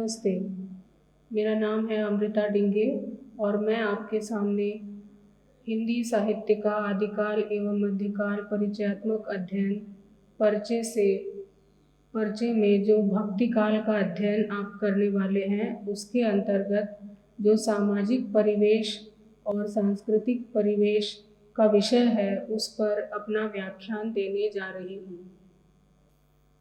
नमस्ते, मेरा नाम है अमृता डिंगे और मैं आपके सामने हिंदी साहित्य का आदिकाल एवं मध्यकाल परिचयात्मक अध्ययन परिचय में जो भक्ति काल का अध्ययन आप करने वाले हैं उसके अंतर्गत जो सामाजिक परिवेश और सांस्कृतिक परिवेश का विषय है उस पर अपना व्याख्यान देने जा रही हूँ।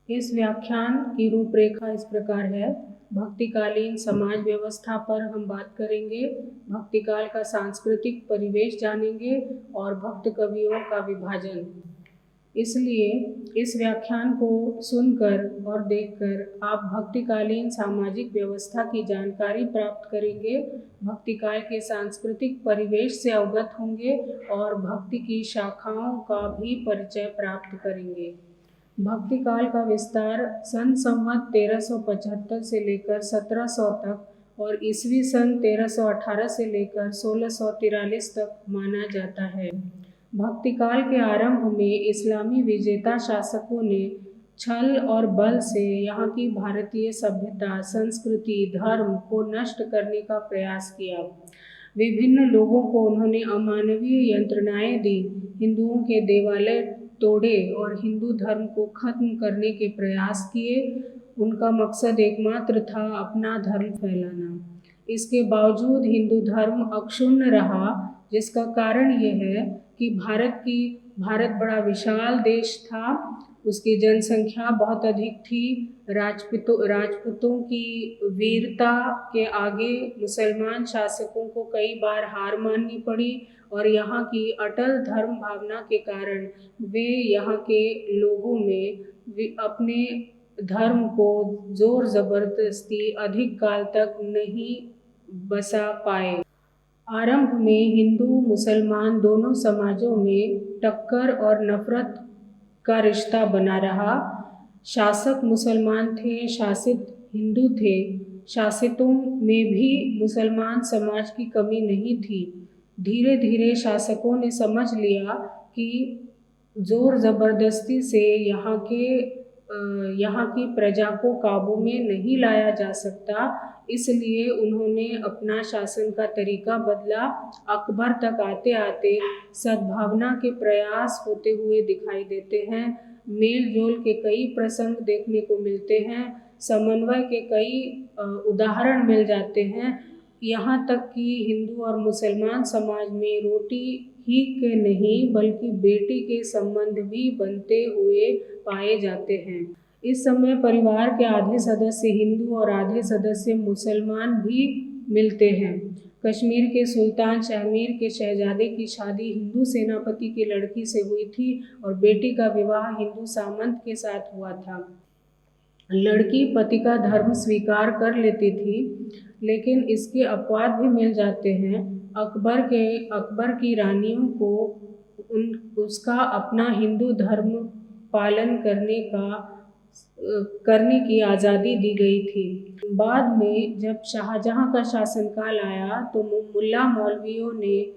इस व्याख्यान की रूपरेखा इस प्रकार है। भक्तिकालीन समाज व्यवस्था पर हम बात करेंगे, भक्तिकाल का सांस्कृतिक परिवेश जानेंगे और भक्त कवियों का विभाजन। इसलिए इस व्याख्यान को सुनकर और देखकर आप भक्तिकालीन सामाजिक व्यवस्था की जानकारी प्राप्त करेंगे, भक्तिकाल के सांस्कृतिक परिवेश से अवगत होंगे और भक्ति की शाखाओं का भी परिचय प्राप्त करेंगे। भक्तिकाल का विस्तार सन संवत 1375 से लेकर 1700 तक और ईस्वी सन 1318 से लेकर 1643 तक माना जाता है। भक्तिकाल के आरंभ में इस्लामी विजेता शासकों ने छल और बल से यहाँ की भारतीय सभ्यता, संस्कृति, धर्म को नष्ट करने का प्रयास किया। विभिन्न लोगों को उन्होंने अमानवीय यंत्रणाएं दी, हिंदुओं के देवालय तोड़े और हिंदू धर्म को खत्म करने के प्रयास किए। उनका मकसद एकमात्र था अपना धर्म फैलाना। इसके बावजूद हिंदू धर्म अक्षुण्ण रहा, जिसका कारण ये है कि भारत बड़ा विशाल देश था, उसकी जनसंख्या बहुत अधिक थी। राजपूतों की वीरता के आगे मुसलमान शासकों को कई बार हार माननी पड़ी और यहाँ की अटल धर्म भावना के कारण वे यहाँ के लोगों में अपने धर्म को जोर जबरदस्ती अधिक काल तक नहीं बसा पाए। आरंभ में हिंदू मुसलमान दोनों समाजों में टक्कर और नफरत का रिश्ता बना रहा। शासक मुसलमान थे, शासित हिंदू थे। शासितों में भी मुसलमान समाज की कमी नहीं थी। धीरे धीरे शासकों ने समझ लिया कि जोर ज़बरदस्ती से यहाँ की प्रजा को काबू में नहीं लाया जा सकता, इसलिए उन्होंने अपना शासन का तरीका बदला। अकबर तक आते आते सद्भावना के प्रयास होते हुए दिखाई देते हैं। मेल जोल के कई प्रसंग देखने को मिलते हैं, समन्वय के कई उदाहरण मिल जाते हैं। यहाँ तक कि हिंदू और मुसलमान समाज में रोटी ही के नहीं बल्कि बेटी के संबंध भी बनते हुए पाए जाते हैं। इस समय परिवार के आधे सदस्य हिंदू और आधे सदस्य मुसलमान भी मिलते हैं। कश्मीर के सुल्तान शाहमीर के शहजादे की शादी हिंदू सेनापति की लड़की से हुई थी और बेटी का विवाह हिंदू सामंत के साथ हुआ था। लड़की पति का धर्म स्वीकार कर लेती थी, लेकिन इसके अपवाद भी मिल जाते हैं। अकबर की रानियों को उसका अपना हिंदू धर्म पालन करने की आज़ादी दी गई थी। बाद में जब शाहजहां का शासनकाल आया तो मुल्ला मौलवियों ने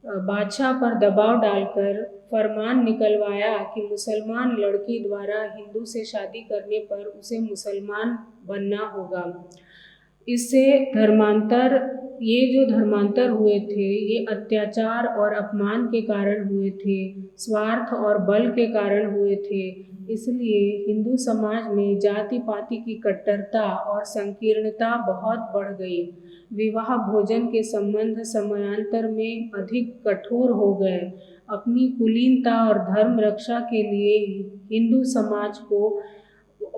बादशाह पर दबाव डालकर फरमान निकलवाया कि मुसलमान लड़की द्वारा हिंदू से शादी करने पर उसे मुसलमान बनना होगा। इससे ये जो धर्मांतर हुए थे ये अत्याचार और अपमान के कारण हुए थे, स्वार्थ और बल के कारण हुए थे। इसलिए हिंदू समाज में जाति पाति की कट्टरता और संकीर्णता बहुत बढ़ गई। विवाह भोजन के संबंध समयांतर में अधिक कठोर हो गए। अपनी कुलीनता और धर्म रक्षा के लिए हिंदू समाज को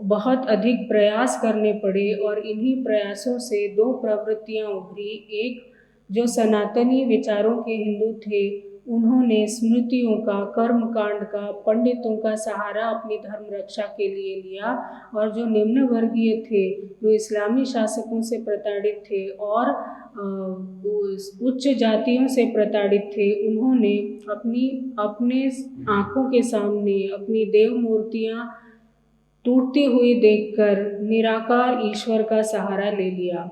बहुत अधिक प्रयास करने पड़े और इन्हीं प्रयासों से दो प्रवृत्तियां उभरी। एक जो सनातनी विचारों के हिंदू थे, उन्होंने स्मृतियों का, कर्म कांड का, पंडितों का सहारा अपनी धर्म रक्षा के लिए लिया, और जो निम्न वर्गीय थे, जो इस्लामी शासकों से प्रताड़ित थे और उच्च जातियों से प्रताड़ित थे, उन्होंने अपने आँखों के सामने अपनी देव मूर्तियाँ टूटती हुई देखकर निराकार ईश्वर का सहारा ले लिया।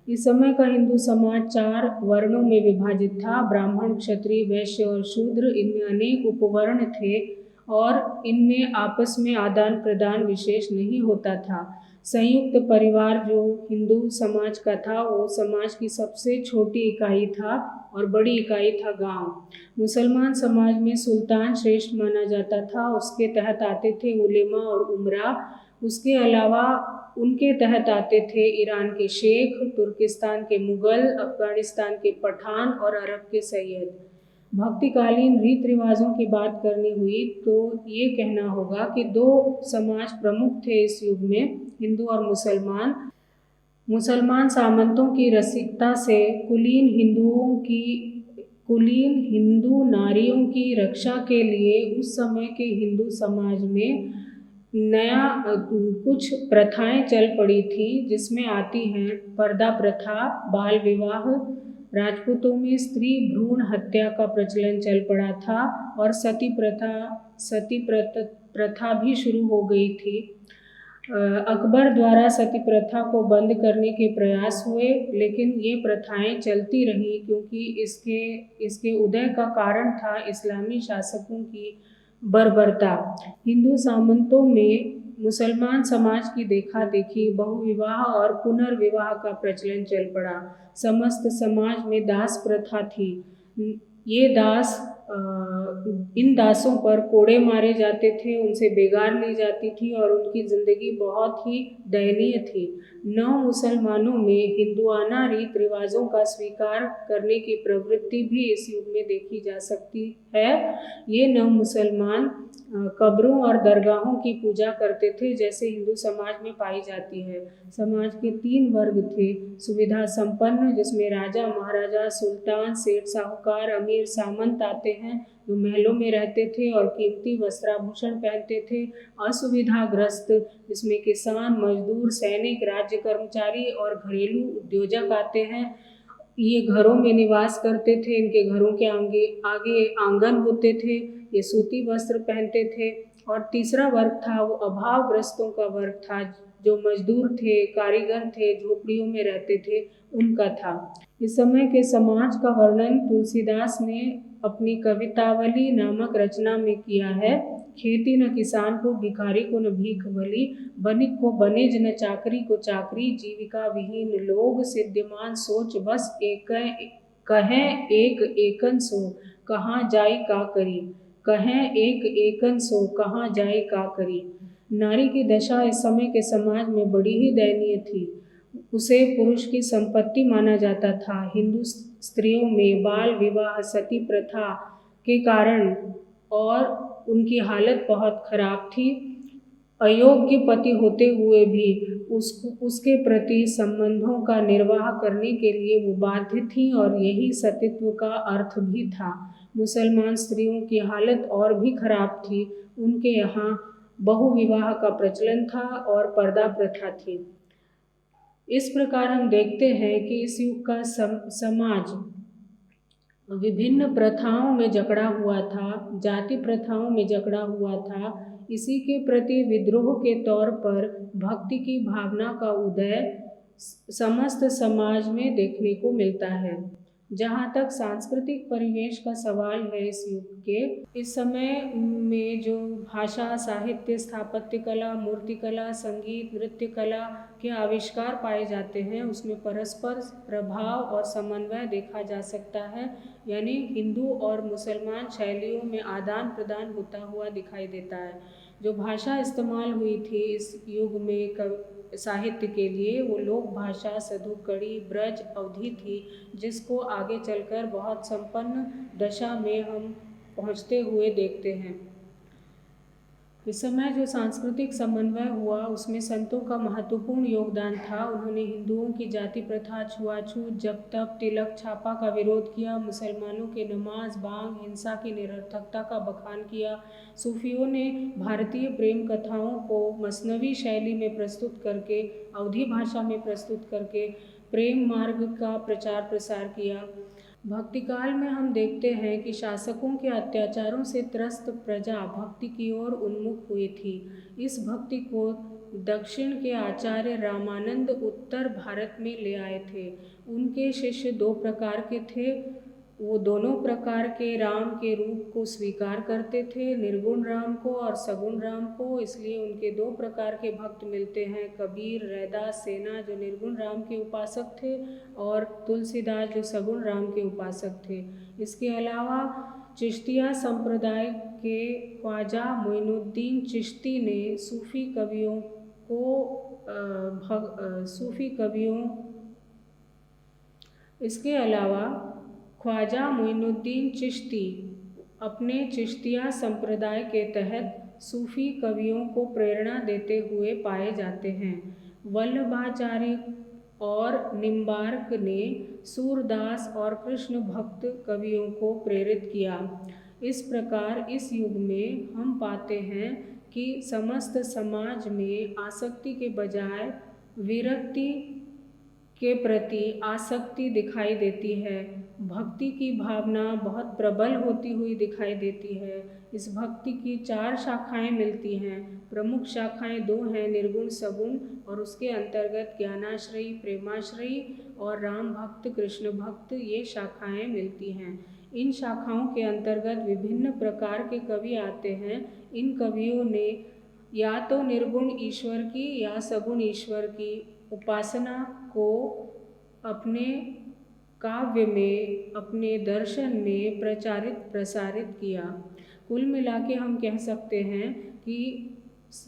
इस समय का हिंदू समाज 4 वर्णों में विभाजित था। ब्राह्मण, क्षत्रिय, वैश्य और शूद्र, इनमें अनेक उपवर्ण थे और इनमें आपस में आदान प्रदान विशेष नहीं होता था। संयुक्त परिवार जो हिंदू समाज का था वो समाज की सबसे छोटी इकाई था और बड़ी इकाई था गांव। मुसलमान समाज में सुल्तान श्रेष्ठ माना जाता था, उसके तहत आते थे उलेमा और उमरा। उसके अलावा उनके तहत आते थे ईरान के शेख, तुर्किस्तान के मुग़ल, अफ़गानिस्तान के पठान और अरब के सैयद। भक्तिकालीन रीत रिवाजों की बात करनी हुई तो ये कहना होगा कि दो समाज प्रमुख थे इस युग में, हिंदू और मुसलमान। मुसलमान सामंतों की रसिकता से कुलीन हिंदू नारियों की रक्षा के लिए उस समय के हिंदू समाज में नया कुछ प्रथाएं चल पड़ी थी, जिसमें आती हैं पर्दा प्रथा, बाल विवाह, राजपूतों में स्त्री भ्रूण हत्या का प्रचलन चल पड़ा था और सती प्रथा भी शुरू हो गई थी। अकबर द्वारा सती प्रथा को बंद करने के प्रयास हुए, लेकिन ये प्रथाएं चलती रहीं क्योंकि इसके उदय का कारण था इस्लामी शासकों की बर्बरता। हिंदू सामंतों में मुसलमान समाज की देखा देखी बहुविवाह और पुनर्विवाह का प्रचलन चल पड़ा। समस्त समाज में दास प्रथा थी। ये दास इन दासों पर कोड़े मारे जाते थे, उनसे बेगार ली जाती थी और उनकी ज़िंदगी बहुत ही दयनीय थी। नव मुसलमानों में हिंदुआना रीत रिवाजों का स्वीकार करने की प्रवृत्ति भी इस युग में देखी जा सकती है। ये नव मुसलमान कब्रों और दरगाहों की पूजा करते थे, जैसे हिंदू समाज में पाई जाती है। समाज के 3 वर्ग थे: सुविधा संपन्न, जिसमें राजा महाराजा, सुल्तान, सेठ साहूकार, अमीर सामंत आते हैं, जो महलों में रहते थे और कीमती वस्त्राभूषण पहनते थे। असुविधाग्रस्त, जिसमें किसान, मजदूर, सैनिक, राज्य कर्मचारी और घरेलू उद्योजक आते हैं। ये घरों में निवास करते थे, इनके घरों के आगे आंगन होते थे, ये सूती वस्त्र पहनते थे। और तीसरा वर्ग था वो अभावग्रस्तों का वर्ग था, जो मजदूर थे, कारीगर थे, झोपड़ियों में रहते थे, उनका था। इस समय के समाज का वर्णन तुलसीदास ने अपनी कवितावली नामक रचना में किया है। खेती न किसान को, भिखारी को न भीख बली, बनिक को बनिज न चाकरी को चाकरी, जीविका विहीन लोग सिद्धिमान सोच बस कहें एक एकन सो, कहाँ जाई का करी, कहें एक एकन सो, कहाँ जाई का करी। नारी की दशा इस समय के समाज में बड़ी ही दयनीय थी। उसे पुरुष की संपत्ति माना जाता था। हिंदू स्त्रियों में बाल विवाह, सती प्रथा के कारण और उनकी हालत बहुत खराब थी। अयोग्य पति होते हुए भी उसके प्रति संबंधों का निर्वाह करने के लिए वो बाध्य थी और यही सतीत्व का अर्थ भी था। मुसलमान स्त्रियों की हालत और भी खराब थी। उनके यहाँ बहुविवाह का प्रचलन था और पर्दा प्रथा थी। इस प्रकार हम देखते हैं कि इस युग का समाज विभिन्न प्रथाओं में जकड़ा हुआ था, जाति प्रथाओं में जकड़ा हुआ था। इसी के प्रति विद्रोह के तौर पर भक्ति की भावना का उदय समस्त समाज में देखने को मिलता है। जहाँ तक सांस्कृतिक परिवेश का सवाल है इस युग के, इस समय में जो भाषा, साहित्य, स्थापत्य कला, मूर्ति कला, संगीत, नृत्य कला के आविष्कार पाए जाते हैं, उसमें परस्पर प्रभाव और समन्वय देखा जा सकता है। यानी हिंदू और मुसलमान शैलियों में आदान प्रदान होता हुआ दिखाई देता है। जो भाषा इस्तेमाल हुई थी इस युग में साहित्य के लिए, वो लोक भाषा सधुकड़ी, ब्रज, अवधी थी, जिसको आगे चलकर बहुत संपन्न दशा में हम पहुँचते हुए देखते हैं। इस समय जो सांस्कृतिक समन्वय हुआ उसमें संतों का महत्वपूर्ण योगदान था। उन्होंने हिंदुओं की जाति प्रथा, छुआछूत, जप तप, तिलक छापा का विरोध किया। मुसलमानों के नमाज, बांग, हिंसा की निरर्थकता का बखान किया। सूफियों ने भारतीय प्रेम कथाओं को मसनवी शैली में प्रस्तुत करके, अवधी भाषा में प्रस्तुत करके प्रेम मार्ग का प्रचार प्रसार किया। भक्तिकाल में हम देखते हैं कि शासकों के अत्याचारों से त्रस्त प्रजा भक्ति की ओर उन्मुख हुई थी। इस भक्ति को दक्षिण के आचार्य रामानंद उत्तर भारत में ले आए थे। उनके शिष्य 2 प्रकार के थे, वो दोनों प्रकार के राम के रूप को स्वीकार करते थे, निर्गुण राम को और सगुण राम को। इसलिए उनके दो प्रकार के भक्त मिलते हैं, कबीर रैदास सेना जो निर्गुण राम के उपासक थे और तुलसीदास जो सगुण राम के उपासक थे। इसके अलावा चिश्तिया संप्रदाय के ख्वाजा मोइनुद्दीन चिश्ती ने सूफ़ी कवियों इसके अलावा ख्वाजा मोइनुद्दीन चिश्ती अपने चिश्तिया संप्रदाय के तहत सूफ़ी कवियों को प्रेरणा देते हुए पाए जाते हैं। वल्लभाचार्य और निम्बार्क ने सूरदास और कृष्ण भक्त कवियों को प्रेरित किया। इस प्रकार इस युग में हम पाते हैं कि समस्त समाज में आसक्ति के बजाय विरक्ति के प्रति आसक्ति दिखाई देती है। भक्ति की भावना बहुत प्रबल होती हुई दिखाई देती है। इस भक्ति की 4 शाखाएं मिलती हैं। प्रमुख शाखाएं 2 हैं, निर्गुण सगुण, और उसके अंतर्गत ज्ञानाश्रयी, प्रेमाश्रयी और राम भक्त, कृष्ण भक्त, ये शाखाएं मिलती हैं। इन शाखाओं के अंतर्गत विभिन्न प्रकार के कवि आते हैं। इन कवियों ने या तो निर्गुण ईश्वर की या सगुण ईश्वर की उपासना को अपने काव्य में, अपने दर्शन में प्रचारित प्रसारित किया। कुल मिला के हम कह सकते हैं कि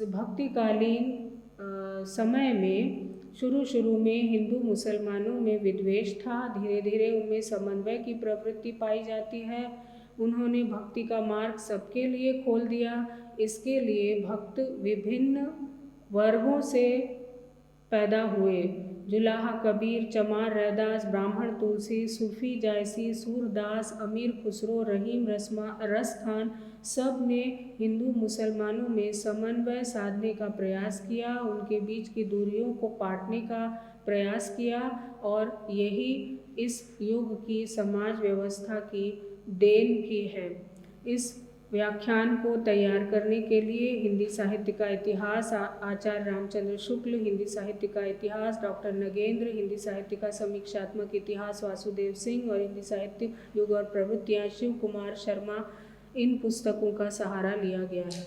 भक्तिकालीन समय में शुरू में हिंदू मुसलमानों में विद्वेष था, धीरे धीरे उनमें समन्वय की प्रवृत्ति पाई जाती है। उन्होंने भक्ति का मार्ग सबके लिए खोल दिया। इसके लिए भक्त विभिन्न वर्गों से पैदा हुए। जुलाहा कबीर, चमार रैदास, ब्राह्मण तुलसी, सूफी जायसी, सूरदास, अमीर खुसरो, रहीम रसखान, सब ने हिंदू मुसलमानों में समन्वय साधने का प्रयास किया, उनके बीच की दूरियों को पाटने का प्रयास किया, और यही इस युग की समाज व्यवस्था की देन की है। इस व्याख्यान को तैयार करने के लिए हिंदी साहित्य का इतिहास आचार्य रामचंद्र शुक्ल, हिंदी साहित्य का इतिहास डॉक्टर नगेंद्र, हिंदी साहित्य का समीक्षात्मक इतिहास वासुदेव सिंह और हिंदी साहित्य युग और प्रवृत्तियाँ शिव कुमार शर्मा, इन पुस्तकों का सहारा लिया गया है।